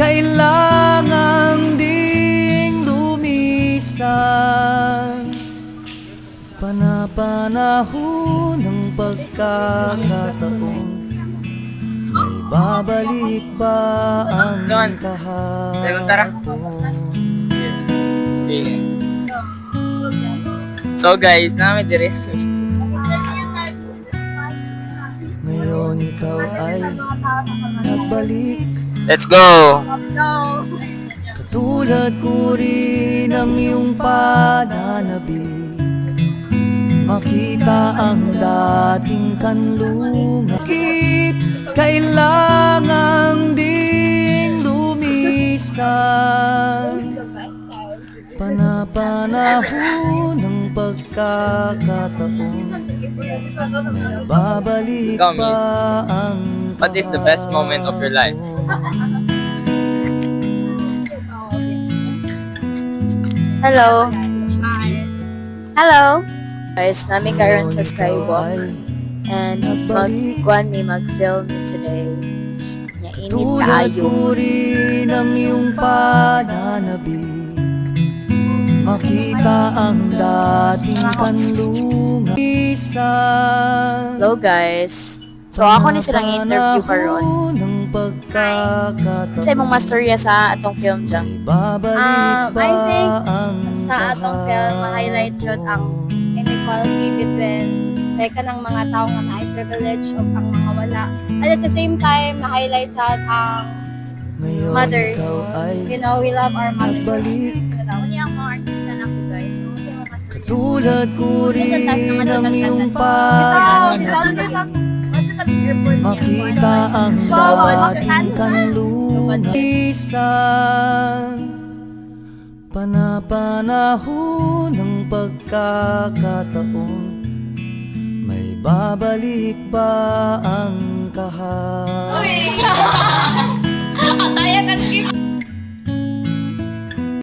kailangang ding lumisan. Panapanahon ng pagkakataon, may babalik ba ang kahapon? So guys, namin dire. Ngayon ikaw ay nagbalik, Let's go. katulad ko rin ang iyong pananabik. Makita ang dating kanlungan, bakit kailangang ding lumisan? Panapanahon ng pagkakataon, may babalik Ikaw, ba miss. ang What is the best moment of your life? Hello. Hello. Guys, namin karon sa Skywalk. And mag-film today. Nya init tulad kaayo. ko rin ang iyong pananabik. Makita ang dating kanlungan. Hello guys. So ako ni silang interview karon. Sa imong mastorya sa atong film dyan. I think sa atong film, ma-highlight yun ang inequality between like kanang mga tao nga na privilege o ang mga wala. And at the same time, ma-highlight sa ang mothers. You know, we love our mothers. Kanya ang mga artista na po guys. So, sa mga mastorya. Tulad ko rin ang iyong pananabik. Makita ang dating kanlungan. Panapanahon ng pagkakataon, may babalik ba ang kahapon?